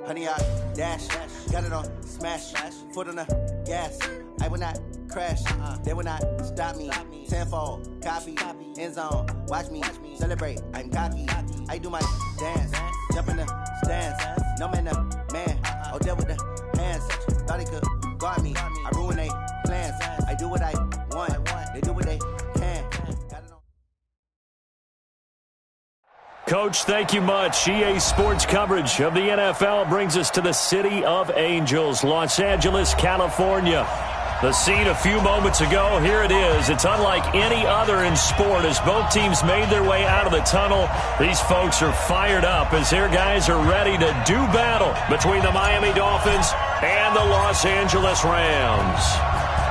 Honey, I dash, got it on smash, foot on the gas. I will not crash, they will not stop me. Tenfold, copy, end zone, watch me celebrate. I'm cocky, I do my dance, jump in the stands. No man, oh, deal with the hands. Thought he could guard me, I ruin they plans. I do what I want, they do what they can. Coach, thank you much. EA Sports coverage of the NFL brings us to the City of Angels, Los Angeles, California. The scene a few moments ago, here it is. It's unlike any other in sport as both teams made their way out of the tunnel. These folks are fired up as their guys are ready to do battle between the Miami Dolphins and the Los Angeles Rams.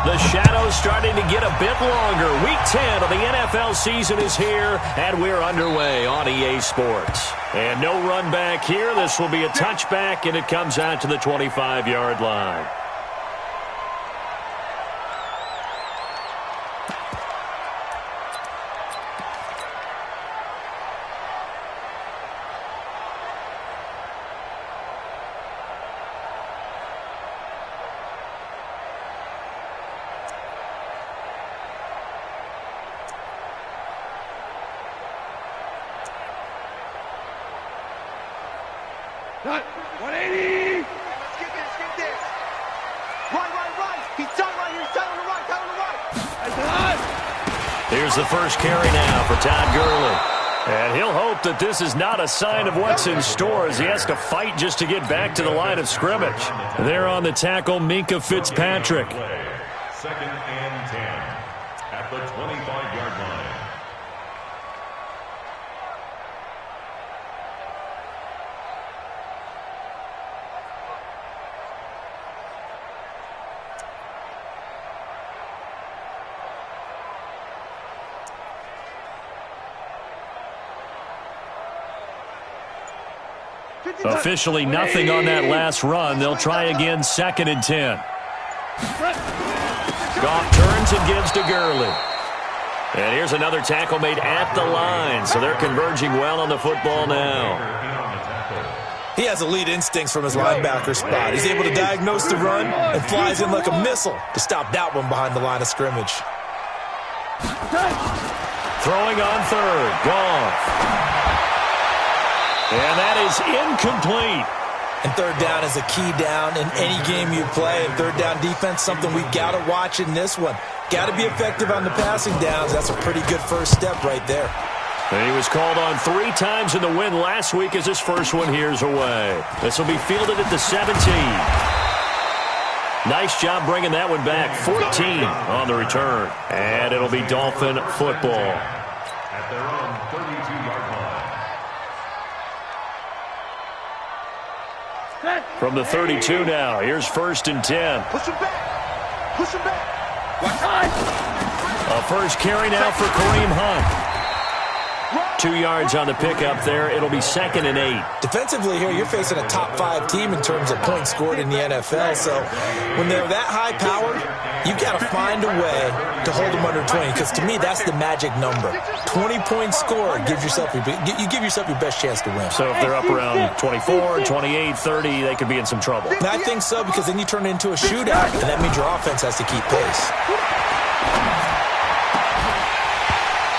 The shadow's starting to get a bit longer. Week 10 of the NFL season is here, and we're underway on EA Sports. And no run back here. This will be a touchback, and it comes out to the 25-yard line. Not 180. Let's get this. Right. He's tight right here. He's tight on the right. Here's the first carry now for Todd Gurley. And he'll hope that this is not a sign of what's in store as he has to fight just to get back to the line of scrimmage. There on the tackle, Minkah Fitzpatrick. Second and 10 at the 25-yard line. Officially nothing on that last run. They'll try again, second and 10. Goff turns and gives to Gurley. And here's another tackle made at the line, so they're converging well on the football now. He has elite instincts from his linebacker spot. He's able to diagnose the run and flies in like a missile to stop that one behind the line of scrimmage. Throwing on third, Goff. And that is incomplete. And third down is a key down in any game you play. And third down defense, something we've got to watch in this one. Got to be effective on the passing downs. That's a pretty good first step right there. And he was called on 3 times in the win last week as his first one here's away. This will be fielded at the 17. Nice job bringing that one back. 14 on the return. And it'll be Dolphin football. At their own 32-yard line. From the 32 now, here's first and 10. Push him back. A first carry now for Kareem Hunt. 2 yards on the pickup there. It'll be second and 8. Defensively here, you're facing a top 5 team in terms of points scored in the NFL. So when they're that high powered, you got to find a way to hold them under 20. Because to me, that's the magic number. 20 points scored, you give yourself your best chance to win. So if they're up around 24, 28, 30, they could be in some trouble. And I think so, because then you turn it into a shootout, and that means your offense has to keep pace.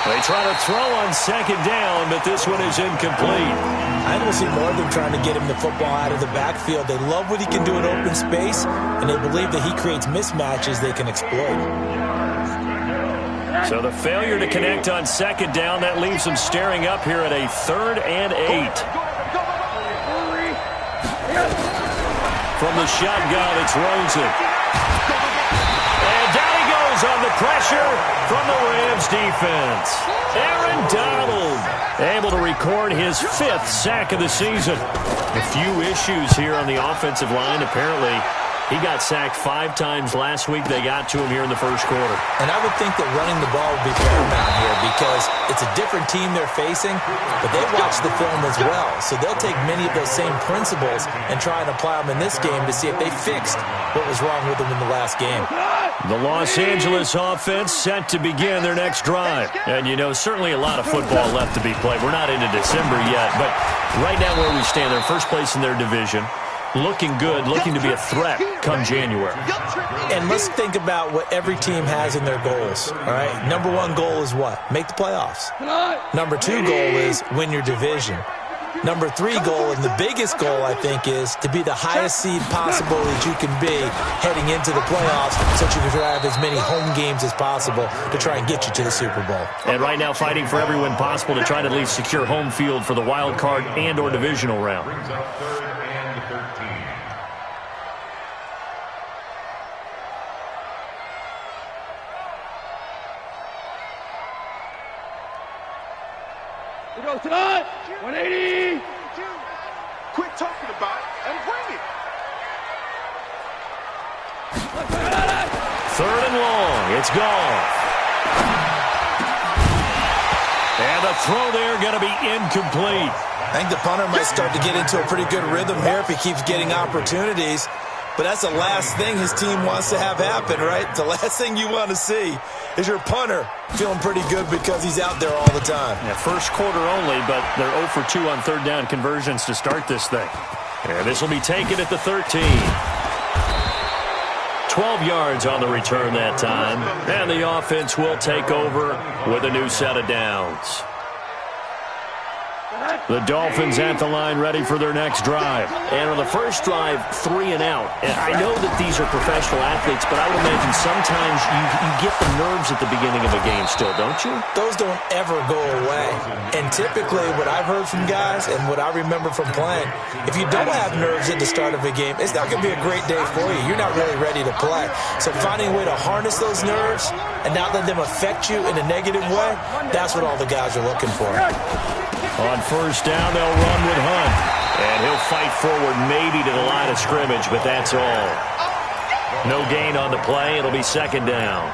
They try to throw on second down, but this one is incomplete. I think we'll see more of them trying to get him the football out of the backfield. They love what he can do in open space, and they believe that he creates mismatches they can exploit. So the failure to connect on second down, that leaves them staring up here at a third and 8. From the shotgun, it's Rosen. And down he goes on the pressure from the Rams defense. Aaron Donald able to record his 5th sack of the season. A few issues here on the offensive line. Apparently, he got sacked 5 times last week. They got to him here in the first quarter. And I would think that running the ball would be paramount here because it's a different team they're facing, but they watch the film as well. So they'll take many of those same principles and try and apply them in this game to see if they fixed what was wrong with them in the last game. The Los Angeles offense set to begin their next drive. And, you know, certainly a lot of football left to be played. We're not into December yet, but right now where we stand, they're first place in their division. looking good, looking to be a threat come January. And let's think about what every team has in their goals, all right? Number one goal is what? Make the playoffs. Number two goal is win your division. Number three goal, and the biggest goal, I think, is to be the highest seed possible that you can be heading into the playoffs so that you can have as many home games as possible to try and get you to the Super Bowl. And right now fighting for every win possible to try to at least secure home field for the wild card and or divisional round. Brings up 3rd and 13. We go tonight. 180. Quit talking about it and bring it. 3rd and long. It's gone. And the throw there going to be incomplete. I think the punter might start to get into a pretty good rhythm here if he keeps getting opportunities. But that's the last thing his team wants to have happen, right? The last thing you want to see is your punter feeling pretty good because he's out there all the time. Yeah, first quarter only, but they're 0 for 2 on 3rd down conversions to start this thing. And this will be taken at the 13. 12 yards on the return that time. And the offense will take over with a new set of downs. The Dolphins at the line ready for their next drive. And on the first drive, 3 and out. And I know that these are professional athletes, but I would imagine sometimes you get the nerves at the beginning of a game still, don't you? Those don't ever go away. And typically what I've heard from guys and what I remember from playing, if you don't have nerves at the start of a game, it's not going to be a great day for you. You're not really ready to play. So finding a way to harness those nerves and not let them affect you in a negative way, that's what all the guys are looking for. On 1st down, they'll run with Hunt. And he'll fight forward maybe to the line of scrimmage, but that's all. No gain on the play. It'll be 2nd down.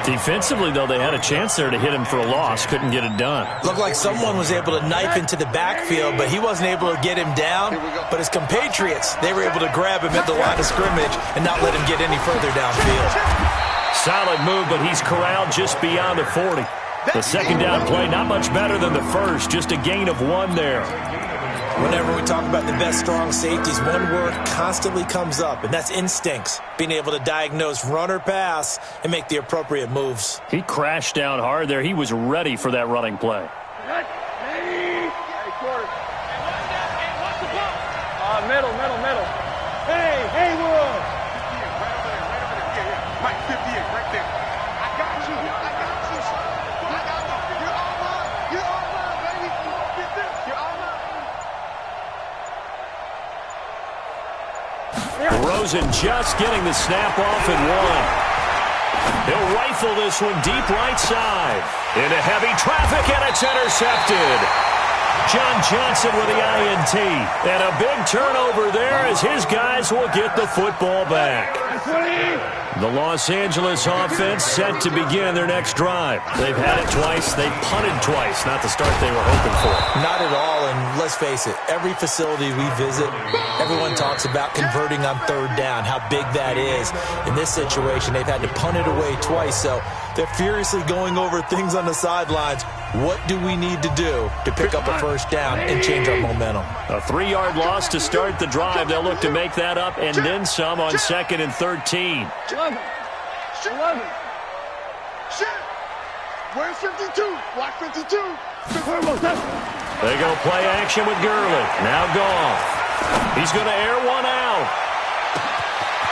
Defensively, though, they had a chance there to hit him for a loss. Couldn't get it done. Looked like someone was able to knife into the backfield, but he wasn't able to get him down. But his compatriots, they were able to grab him at the line of scrimmage and not let him get any further downfield. Solid move, but he's corralled just beyond the 40. The 2nd down play, not much better than the first. Just a gain of 1 there. Whenever we talk about the best strong safeties, one word constantly comes up, and that's instincts. Being able to diagnose run or pass and make the appropriate moves. He crashed down hard there. He was ready for that running play. Middle. Hey, Haywood. Mike 58, right there. I got you. You're all mine, baby. Get this. You're all mine. Rosen just getting the snap off and 1. He'll rifle this one deep right side. Into heavy traffic, and it's intercepted. John Johnson with the INT. And a big turnover there as his guys will get the football back. The Los Angeles offense set to begin their next drive. They've had it twice. They've punted twice. Not the start they were hoping for. Not at all, and let's face it, every facility we visit, everyone talks about converting on 3rd down, how big that is. In this situation, they've had to punt it away twice, so they're furiously going over things on the sidelines. What do we need to do to pick up a 1st down and change our momentum? A 3-yard loss to start the drive. They'll look to make that up and then some on 2nd and 13. 11. Shit. Where's 52? Watch 52. They go play action with Gurley. Now Goff. He's going to air one out.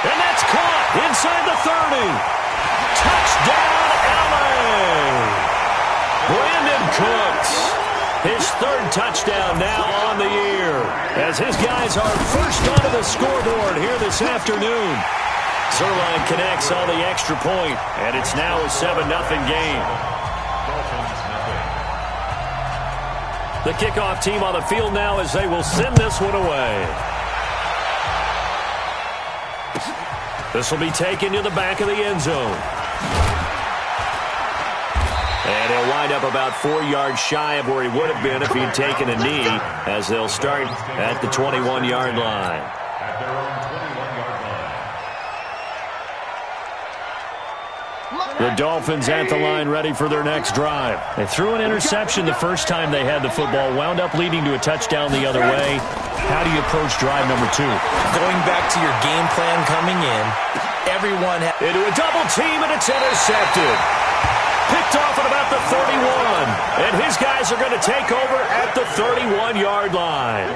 And that's caught inside the 30. Touchdown, LA. Brandon Cooks, his 3rd touchdown now on the year, as his guys are first onto the scoreboard here this afternoon. Zerline connects on the extra point, and it's now a 7-0 game. The kickoff team on the field now as they will send this one away. This will be taken to the back of the end zone. And he'll wind up about 4 yards shy of where he would have been if he'd taken a knee, as they'll start at the 21-yard line. At their own 21-yard The Dolphins at the line ready for their next drive. They threw an interception the first time they had the football, wound up leading to a touchdown the other way. How do you approach drive number 2? Going back to your game plan coming in, everyone into a double team, and it's intercepted. Picked off at about the 31. And his guys are going to take over at the 31-yard line.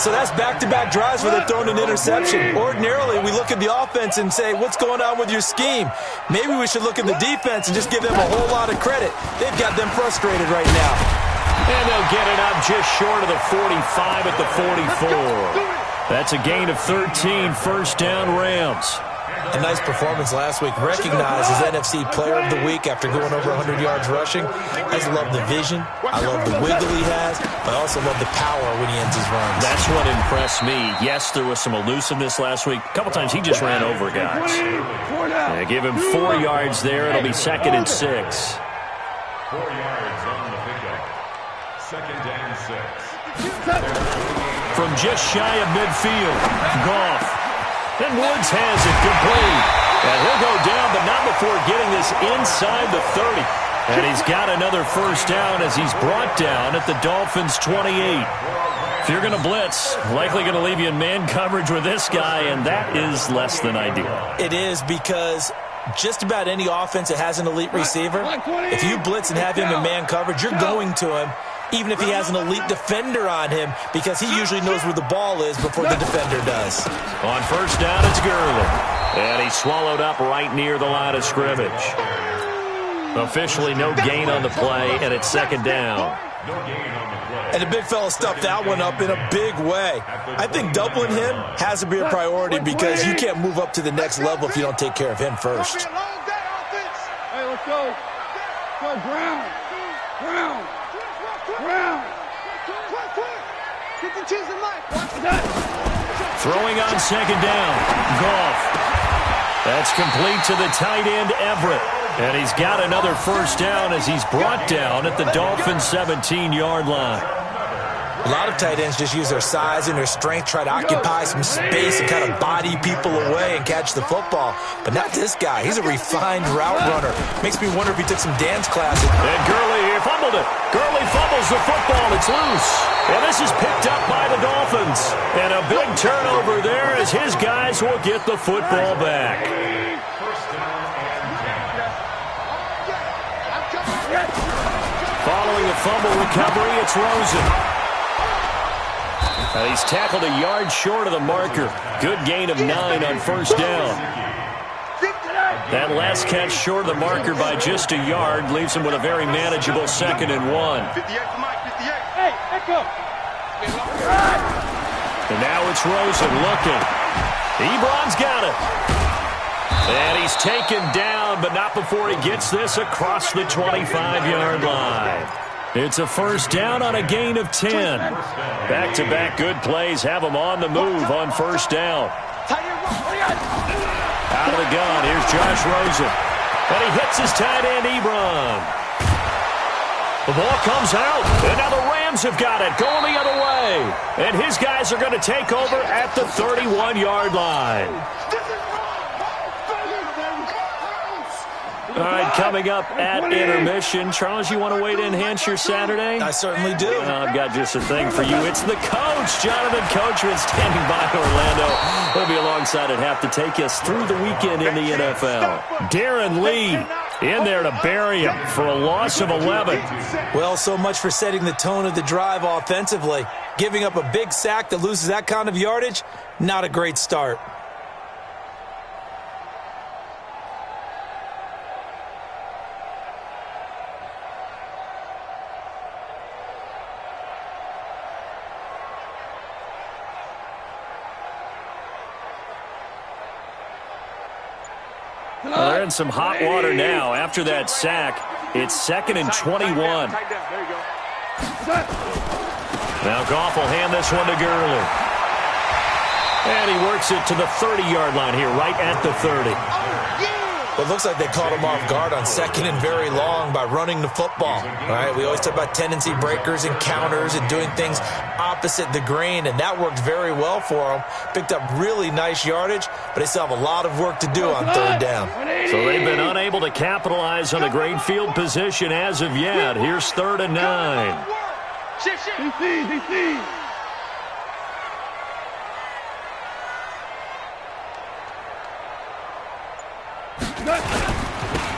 So that's back-to-back drives where they're throwing an interception. Ordinarily, we look at the offense and say, what's going on with your scheme? Maybe we should look at the defense and just give them a whole lot of credit. They've got them frustrated right now. And they'll get it up just short of the 45 at the 44. That's a gain of 13, first down Rams. A nice performance last week. Recognized as NFC Player of the Week after going over 100 yards rushing. I just love the vision. I love the wiggle he has. But I also love the power when he ends his runs. That's what impressed me. Yes, there was some elusiveness last week. A couple times he just ran over guys. They give him 4 yards there. It'll be 2nd and 6. 4 yards on the pickup. 2nd and 6. From just shy of midfield, Goff. And Woods has it complete. And he'll go down, but not before getting this inside the 30. And he's got another first down as he's brought down at the Dolphins' 28. If you're going to blitz, likely going to leave you in man coverage with this guy, and that is less than ideal. It is, because just about any offense that has an elite receiver, if you blitz and have him in man coverage, you're going to him, even if he has an elite defender on him, because he usually knows where the ball is before the defender does. On first down, it's Gurley. And he's swallowed up right near the line of scrimmage. Officially no gain on the play, and it's 2nd down. And the big fella stuffed that one up in a big way. I think doubling him has to be a priority, because you can't move up to the next level if you don't take care of him first. Hey, let's go. Go, Brown. Brown. Throwing on 2nd down, Goff. That's complete to the tight end, Everett. And he's got another first down as he's brought down at the Dolphins' 17-yard line. A lot of tight ends just use their size and their strength, try to occupy some space and kind of body people away and catch the football. But not this guy. He's a refined route runner. Makes me wonder if he took some dance classes. And Gurley here fumbled it. Gurley fumbles the football. It's loose. And this is picked up by the Dolphins. And a big turnover there as his guys will get the football back. Following the fumble recovery, it's Rosen. He's tackled a yard short of the marker. Good gain of 9 on first down. That last catch short of the marker by just a yard leaves him with a very manageable 2nd and 1. And now it's Rosen looking. Ebron's got it. And he's taken down, but not before he gets this across the 25-yard line. It's a first down on a gain of 10. Back-to-back good plays have him on the move on first down. Out of the gun, here's Josh Rosen. And he hits his tight end, Ebron. The ball comes out, and now the Rams have got it, going the other way. And his guys are going to take over at the 31-yard line. All right, coming up at intermission. Charles, you want to wait to enhance your Saturday? I certainly do. I've got just a thing for you. It's the coach, Jonathan Coachman, standing by Orlando. He'll be alongside at half to take us through the weekend in the NFL. Darren Lee in there to bury him for a loss of 11. Well, so much for setting the tone of the drive offensively. Giving up a big sack that loses that kind of yardage, not a great start. Well, they're in some hot water now. After that sack, it's 2nd and 21. Now Goff will hand this one to Gurley. And he works it to the 30-yard line here, right at the 30. Well, it looks like they caught him off guard on second and very long by running the football. All right, we always talk about tendency breakers and counters and doing things opposite the grain, and that worked very well for them. Picked up really nice yardage, but they still have a lot of work to do on third down. So they've been unable to capitalize on a great field position as of yet. Here's 3rd and 9.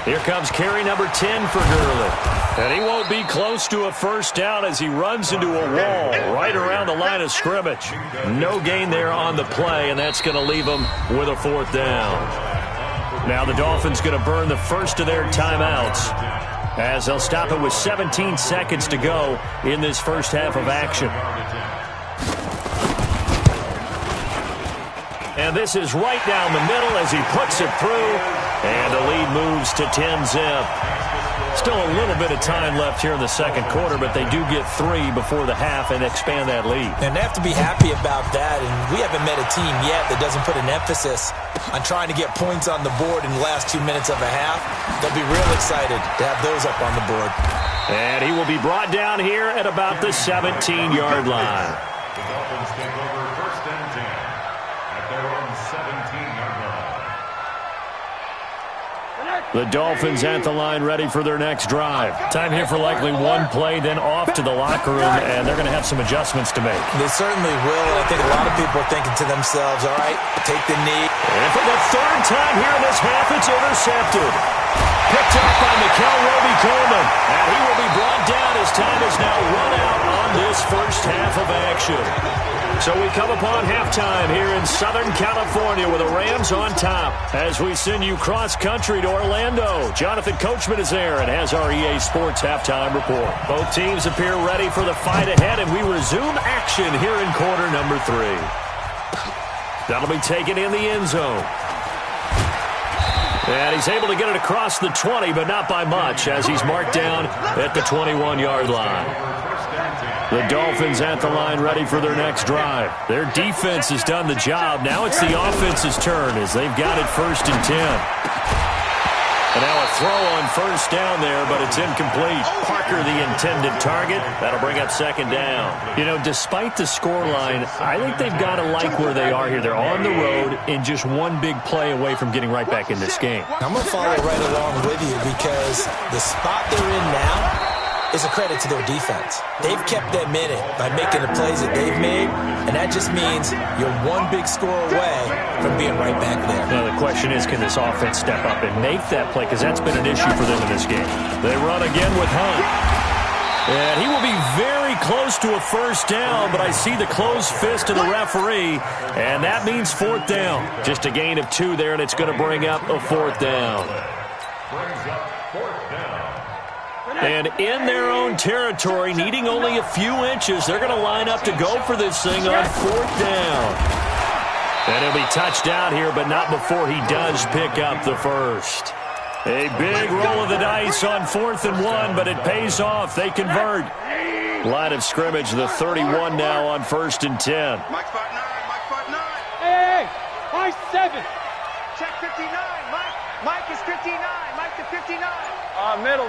Here comes carry number 10 for Gurley. And he won't be close to a first down as he runs into a wall right around the line of scrimmage. No gain there on the play, and that's going to leave him with a 4th down. Now the Dolphins going to burn the first of their timeouts as they'll stop it with 17 seconds to go in this first half of action. And this is right down the middle as he puts it through. And the lead moves to 10-zip. Still a little bit of time left here in the second quarter, but they do get 3 before the half and expand that lead. And they have to be happy about that. And we haven't met a team yet that doesn't put an emphasis on trying to get points on the board in the last 2 minutes of a half. They'll be real excited to have those up on the board. And he will be brought down here at about the 17-yard line. The Dolphins take over 1st and 10 at their own 17-yard line. The Dolphins at the line ready for their next drive. Time here for likely one play, then off to the locker room, and they're going to have some adjustments to make. They certainly will, and I think a lot of people are thinking to themselves, all right, take the knee. And for the 3rd time here in this half, it's intercepted. Picked up by Mikel Roby-Coleman, and he will be brought down as time is now run out on this first half of action. So we come upon halftime here in Southern California with the Rams on top as we send you cross-country to Orlando. Jonathan Coachman is there and has our EA Sports halftime report. Both teams appear ready for the fight ahead, and we resume action here in quarter number 3. That'll be taken in the end zone. And he's able to get it across the 20, but not by much as he's marked down at the 21-yard line. The Dolphins at the line ready for their next drive. Their defense has done the job. Now it's the offense's turn as they've got it 1st and 10. And now a throw on first down there, but it's incomplete. Parker, the intended target. That'll bring up 2nd down. You know, despite the scoreline, I think they've got to like where they are here. They're on the road and just one big play away from getting right back in this game. I'm going to follow right along with you because the spot they're in now is a credit to their defense. They've kept them in it by making the plays that they've made, and that just means you're one big score away from being right back there. Now the question is, can this offense step up and make that play? Because that's been an issue for them in this game. They run again with Hunt. And he will be very close to a first down, but I see the closed fist of the referee, and that means 4th down. Just a gain of 2 there, and it's going to bring up a 4th down. Brings up 4th down. And in their own territory, needing only a few inches, they're going to line up to go for this thing on 4th down. And he'll be touched out here, but not before he does pick up the first. A big roll of the dice on 4th and 1, but it pays off. They convert. Line of scrimmage, the 31 now on 1st and 10. Mike 5-9, Mike 5-9. Hey, Mike 7. Check 59, Mike. Mike is 59, Mike to 59. Middle.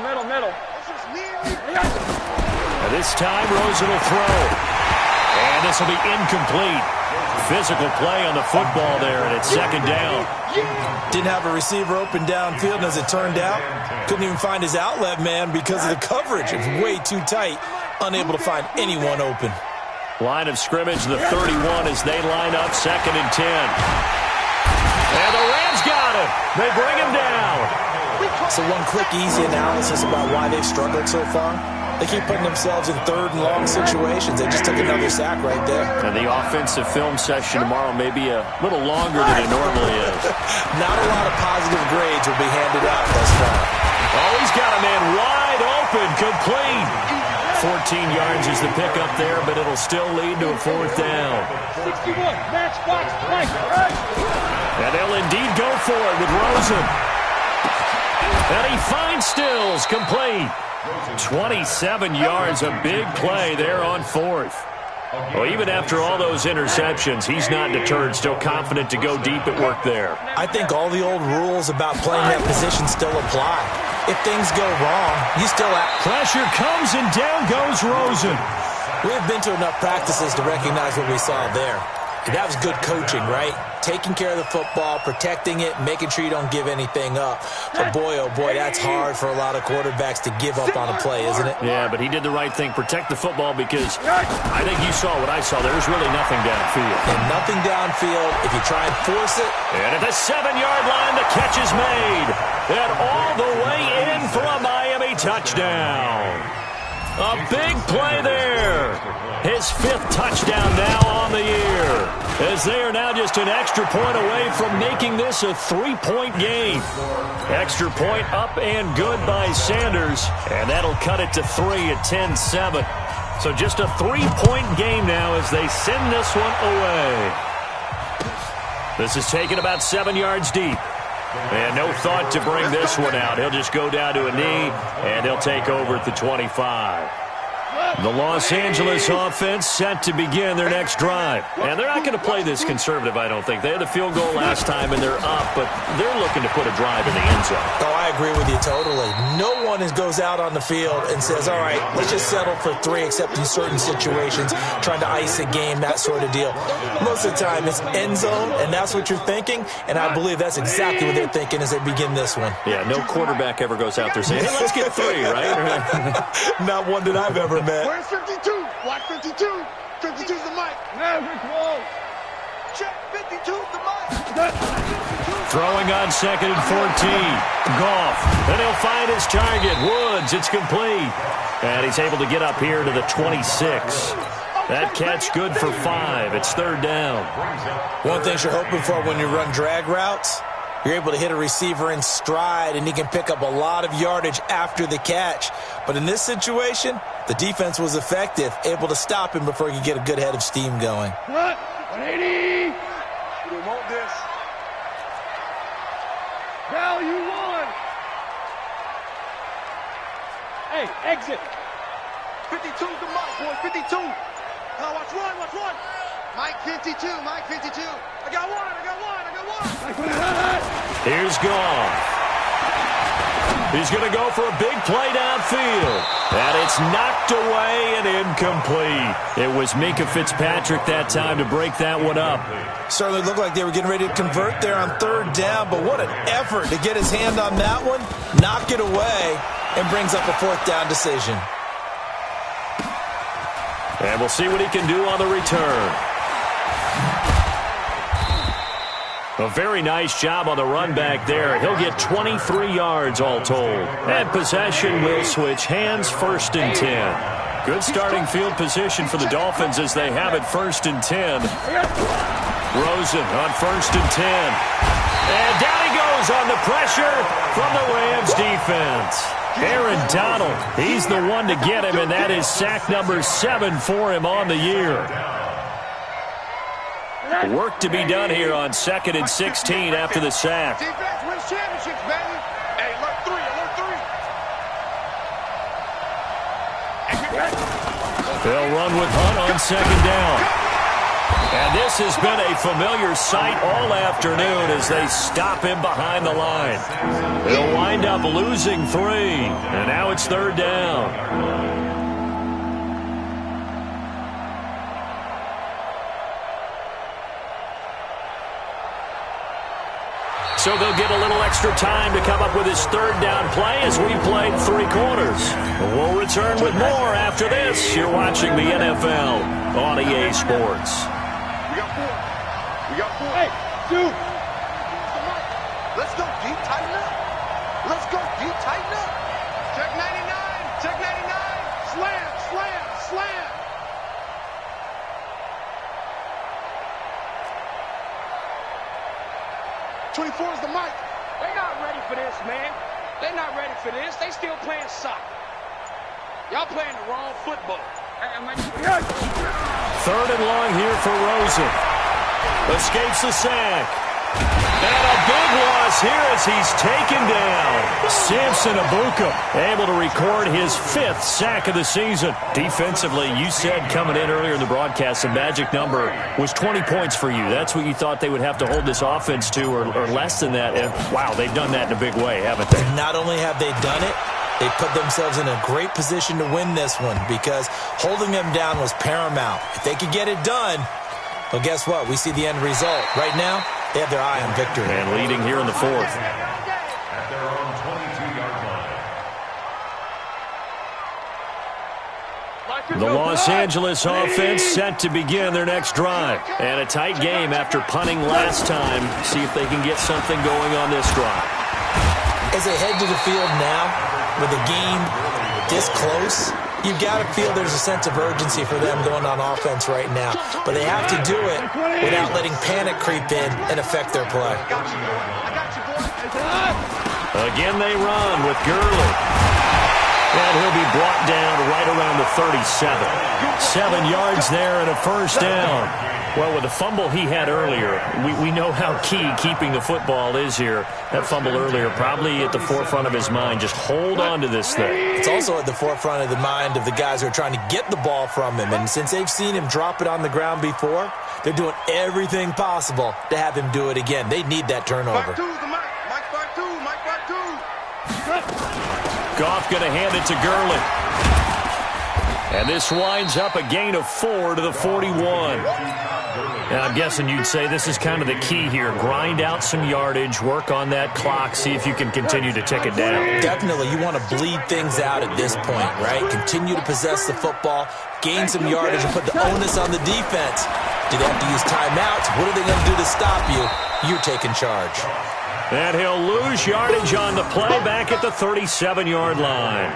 And this time, Rosen will throw. And this will be incomplete. Physical play on the football there, and it's 2nd down. Didn't have a receiver open downfield, and as it turned out, couldn't even find his outlet man because of the coverage. It was way too tight, unable to find anyone open. Line of scrimmage, the 31 as they line up 2nd and 10. And the Rams got him. They bring him down. So one quick, easy analysis about why they've struggled so far. They keep putting themselves in 3rd and long situations. They just took another sack right there. And the offensive film session tomorrow may be a little longer than it normally is. Not a lot of positive grades will be handed out thus far. Oh, he's got a man wide open, complete. 14 yards is the pickup there, but it'll still lead to a 4th down. 61, match box, Mike, right? And they'll indeed go for it with Rosen. And he finds Stills, complete. 27 yards, a big play there on 4th. Well, even after all those interceptions, he's not deterred, still confident to go deep at work there. I think all the old rules about playing that position still apply. If things go wrong, you still have... Pressure comes and down goes Rosen. We've been to enough practices to recognize what we saw there. And that was good coaching, right? Taking care of the football, protecting it, making sure you don't give anything up. But boy, oh boy, that's hard for a lot of quarterbacks to give up on a play, isn't it? Yeah, but he did the right thing. Protect the football because I think you saw what I saw. There was really nothing downfield. And nothing downfield if you try and force it. And at the 7-yard line, the catch is made. And all the way in for a Miami touchdown. A big play there. His 5th touchdown now on the year. As they are now just an extra point away from making this a 3-point game. Extra point up and good by Sanders. And that'll cut it to 3 at 10-7. So just a 3-point game now as they send this one away. This is taken about 7 yards deep. And no thought to bring this one out. He'll just go down to a knee, and he'll take over at the 25. The Los Angeles offense set to begin their next drive. And they're not going to play this conservative, I don't think. They had the field goal last time, and they're up, but they're looking to put a drive in the end zone. Oh, I agree with you totally. No one goes out on the field and says, all right, let's just settle for 3, except in certain situations, trying to ice a game, that sort of deal. Most of the time, it's end zone, and that's what you're thinking, and I believe that's exactly what they're thinking as they begin this one. Yeah, no quarterback ever goes out there saying, hey, let's get 3, right? Not one that I've ever met. Where's 52? Watch 52. 52's the mic. Check 52's the mic. Throwing on 2nd and 14. Goff. And he'll find his target. Woods. It's complete. And he's able to get up here to the 26. That catch good for 5. It's 3rd down. One thing you're hoping for when you run drag routes, you're able to hit a receiver in stride, and he can pick up a lot of yardage after the catch. But in this situation, the defense was effective, able to stop him before he could get a good head of steam going. 180. We want this. Value 1. Hey, exit. 52's the mark, boy. 52. Now watch 1, watch 1. Mike 52, Mike 52. I got 1, I got 1, I got 1. Here's Goff. He's going to go for a big play downfield. And it's knocked away and incomplete. It was Minkah Fitzpatrick that time to break that one up. Certainly looked like they were getting ready to convert there on 3rd down, but what an effort to get his hand on that one, knock it away, and brings up a 4th down decision. And we'll see what he can do on the return. A very nice job on the run back there. He'll get 23 yards all told. And possession will switch hands, 1st and 10. Good starting field position for the Dolphins as they have it 1st and 10. Rosen on 1st and 10. And down he goes on the pressure from the Rams defense. Aaron Donald, he's the one to get him, and that is sack number 7 for him on the year. Work to be done here on 2nd and 16 after the sack. Defense wins championships, baby. Hey, alert 3, alert 3. They'll run with Hunt on 2nd down. And this has been a familiar sight all afternoon as they stop him behind the line. They'll wind up losing 3, and now it's 3rd down. So they'll get a little extra time to come up with his 3rd down play as we played 3 quarters. We'll return with more after this. You're watching the NFL on EA Sports. We got 4. We got 4. Hey, dude. Let's go deep, tighten up. Let's go deep, tighten up. Check 99. Check 99. Slam, slam, slam. 24 is the mic. They're not ready for this, man. They're not ready for this. They still playing soccer. Y'all playing the wrong football. 3rd and long here for Rosen. Escapes the sack. And a big loss here as he's taken down. Samson Abuka able to record his 5th sack of the season. Defensively, you said coming in earlier in the broadcast, the magic number was 20 points for you. That's what you thought they would have to hold this offense to, or less than that. And, wow, they've done that in a big way, haven't they? Not only have they done it, they put themselves in a great position to win this one because holding them down was paramount. If they could get it done, well, guess what? We see the end result. Right now, they have their eye on victory. And leading here in the 4th. At their own 22-yard line. The Los Angeles offense set to begin their next drive. And a tight game after punting last time. See if they can get something going on this drive. As they head to the field now, with the game this close, you've got to feel there's a sense of urgency for them going on offense right now. But they have to do it without letting panic creep in and affect their play. Again they run with Gurley. And he'll be brought down right around the 37. 7 yards there and a first down. Well, with the fumble he had earlier, we know how key keeping the football is here. That fumble earlier probably at the forefront of his mind. Just hold on to this thing. It's also at the forefront of the mind of the guys who are trying to get the ball from him. And since they've seen him drop it on the ground before, they're doing everything possible to have him do it again. They need that turnover. Goff going to hand it to Gurley. And this winds up a gain of 4 to the 41. And I'm guessing you'd say this is kind of the key here. Grind out some yardage, work on that clock, see if you can continue to tick it down. Definitely. You want to bleed things out at this point, right? Continue to possess the football, gain some yardage, and put the onus on the defense. Do they have to use timeouts? What are they going to do to stop you? You're taking charge. And he'll lose yardage on the play back at the 37-yard line.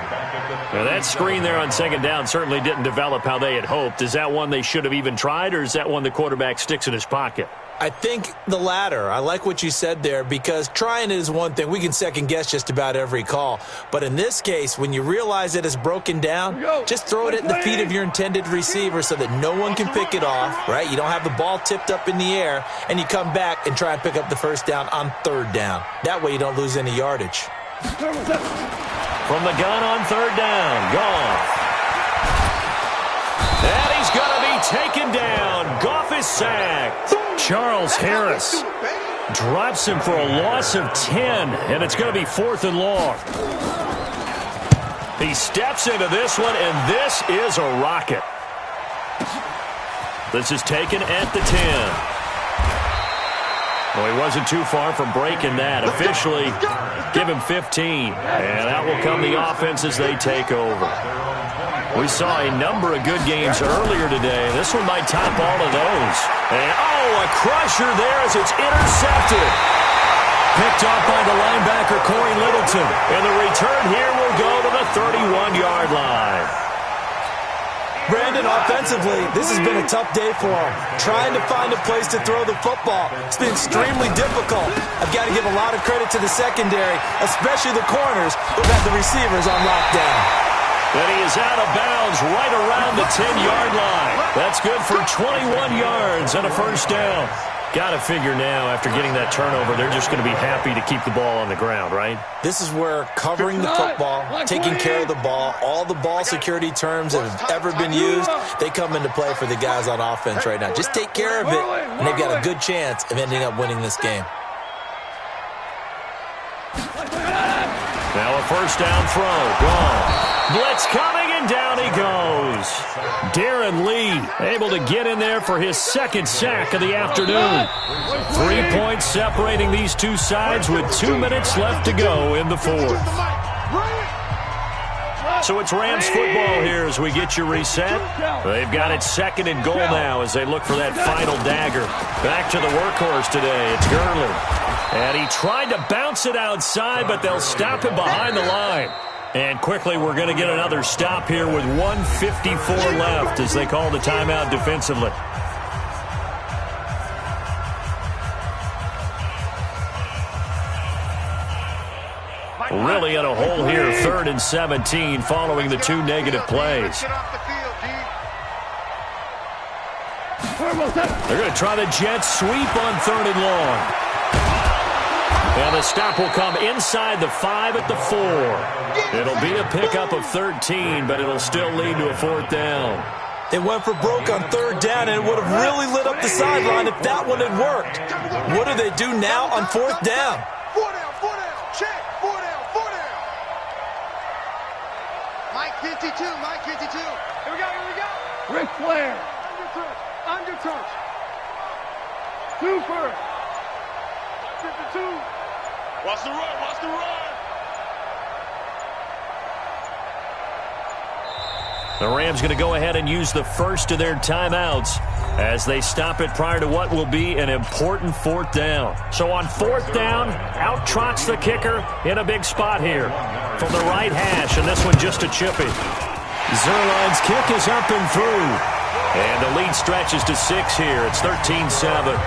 Now that screen there on second down certainly didn't develop how they had hoped. Is that one they should have even tried, or is that one the quarterback sticks in his pocket? I think the latter. I like what you said there because trying it is one thing. We can second-guess just about every call. But in this case, when you realize that it's broken down, just throw it at the feet of your intended receiver so that no one can pick it off, right? You don't have the ball tipped up in the air, and you come back and try and pick up the first down on third down. That way you don't lose any yardage. From the gun on third down, Goff. And he's going to be taken down. Goff is sacked. Charles Harris drops him for a loss of 10, and it's going to be 4th and long. He steps into this one, and this is a rocket. This is taken at the 10. Well, he wasn't too far from breaking that. Officially, give him 15. And out will come the offense as they take over. We saw a number of good games earlier today. This one might top all of those. And, a crusher there as it's intercepted. Picked off by the linebacker, Corey Littleton. And the return here will go to the 31-yard line. Brandon, offensively, this has been a tough day for him. Trying to find a place to throw the football. It's been extremely difficult. I've got to give a lot of credit to the secondary, especially the corners who've had the receivers on lockdown. And he is out of bounds right around the 10-yard line. That's good for 21 yards and a first down. Got to figure now, after getting that turnover, they're just going to be happy to keep the ball on the ground, right? This is where covering the football, taking care of the ball, all the ball security terms that have ever been used, they come into play for the guys on offense right now. Just take care of it, and they've got a good chance of ending up winning this game. Now a first down throw. Gone. Blitz coming, and down he goes. Darren Lee able to get in there for his second sack of the afternoon. 3 points separating these two sides with 2 minutes left to go in the fourth. So it's Rams football here as we get you reset. They've got it 2nd and goal now as they look for that final dagger. Back to the workhorse today. It's Gurley. And he tried to bounce it outside, but they'll stop him behind the line. And quickly, we're going to get another stop here with 1:54 left as they call the timeout defensively. Really in a hole here, 3rd and 17 following the 2 negative plays. They're going to try the jet sweep on 3rd and long. And the stop will come inside the 5 at the 4. It'll be a pickup of 13, but it'll still lead to a 4th down. They went for broke on 3rd down, and it would have really lit up the sideline if that one had worked. What do they do now on 4th down? 4 down, 4 down, check, 4 down, 4 down. Mike 52, Mike 52. Here we go, here we go. Ric Flair. Undertouch. 2 first. 52. Watch the run, watch the run. The Rams going to go ahead and use the first of their timeouts as they stop it prior to what will be an important 4th down. So on 4th down, out trots the kicker in a big spot here from the right hash, and this one just a chippy. Zerline's kick is up and through, and the lead stretches to 6 here. It's 13-7.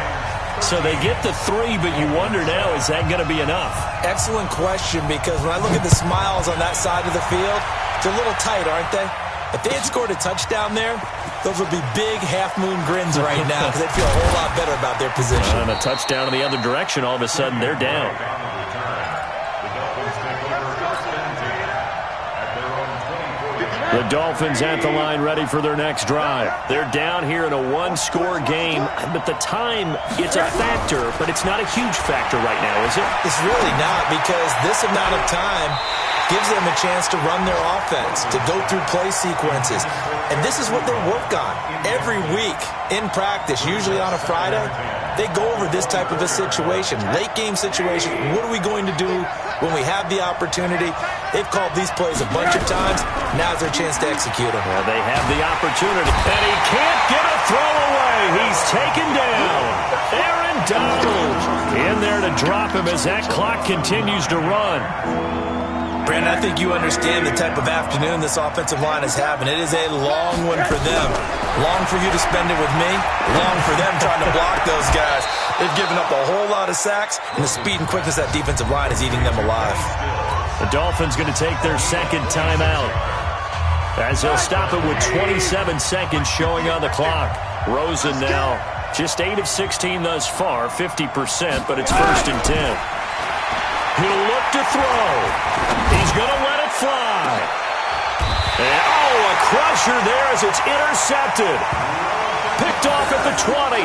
So they get the 3, but you wonder now, is that going to be enough? Excellent question, because when I look at the smiles on that side of the field, they're a little tight, aren't they? If they had scored a touchdown there, those would be big half-moon grins right now because they'd feel a whole lot better about their position. And a touchdown in the other direction, all of a sudden they're down. The Dolphins at the line ready for their next drive. They're down here in a 1-score game, but the time, it's a factor, but it's not a huge factor right now, is it? It's really not, because this amount of time gives them a chance to run their offense, to go through play sequences. And this is what they work on every week in practice, usually on a Friday. They go over this type of a situation, late game situation. What are we going to do when we have the opportunity? They've called these plays a bunch of times. Now's their chance to execute them. Well, they have the opportunity, and he can't get a throw away. He's taken down. Aaron Donald in there to drop him as that clock continues to run. Brandon, I think you understand the type of afternoon this offensive line is having. It is a long one for them. Long for you to spend it with me. Long for them trying to block those guys. They've given up a whole lot of sacks, and the speed and quickness of that defensive line is eating them alive. The Dolphins going to take their second timeout as they'll stop it with 27 seconds showing on the clock. Rosen now just 8 of 16 thus far, 50%, but it's 1st and 10. He'll look to throw. He's going to let it fly. And, a crusher there as it's intercepted. Picked off at the 20.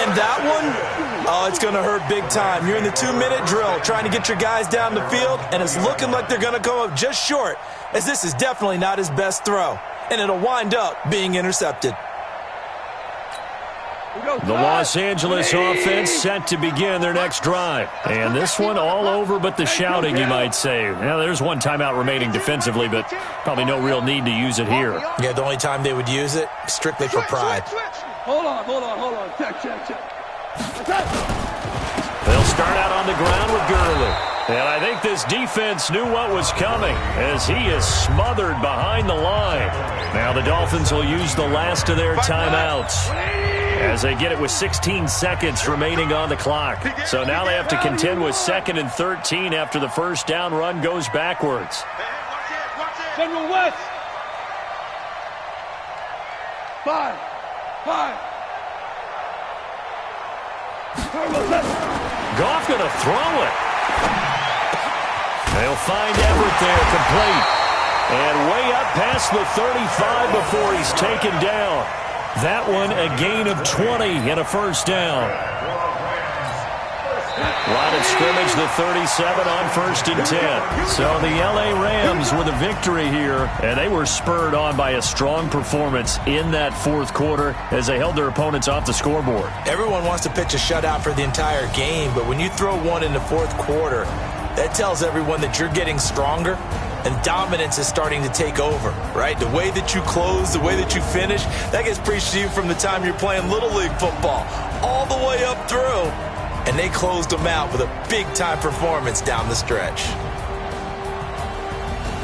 And that one, it's going to hurt big time. You're in the 2-minute drill trying to get your guys down the field, and it's looking like they're going to come up just short, as this is definitely not his best throw. And it'll wind up being intercepted. The Los Angeles offense set to begin their next drive. And this one all over but the shouting, you might say. Now, there's one timeout remaining defensively, but probably no real need to use it here. Yeah, the only time they would use it, strictly for pride. Hold on. Check. They'll start out on the ground with Gurley. And I think this defense knew what was coming as he is smothered behind the line. Now the Dolphins will use the last of their timeouts as they get it with 16 seconds remaining on the clock. So now they have to contend with 2nd and 13 after the first down run goes backwards. General West. 5. Goff going to throw it. They'll find Everett there complete. And way up past the 35 before he's taken down. That one a gain of 20 and a 1st down. Line of scrimmage, the 37 on 1st and 10. So the L.A. Rams with a victory here, and they were spurred on by a strong performance in that 4th quarter as they held their opponents off the scoreboard. Everyone wants to pitch a shutout for the entire game, but when you throw one in the 4th quarter, that tells everyone that you're getting stronger and dominance is starting to take over, right? The way that you close, the way that you finish, that gets preached to you from the time you're playing Little League football all the way up through. And they closed them out with a big-time performance down the stretch.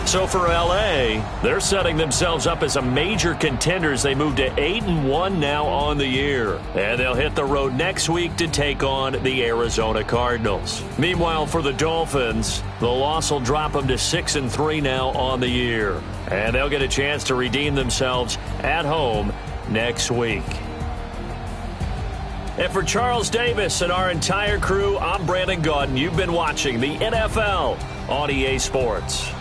So for L.A., they're setting themselves up as a major contender as they move to 8-1 now on the year. And they'll hit the road next week to take on the Arizona Cardinals. Meanwhile, for the Dolphins, the loss will drop them to 6-3 now on the year. And they'll get a chance to redeem themselves at home next week. And for Charles Davis and our entire crew, I'm Brandon Gaudin. You've been watching the NFL on EA Sports.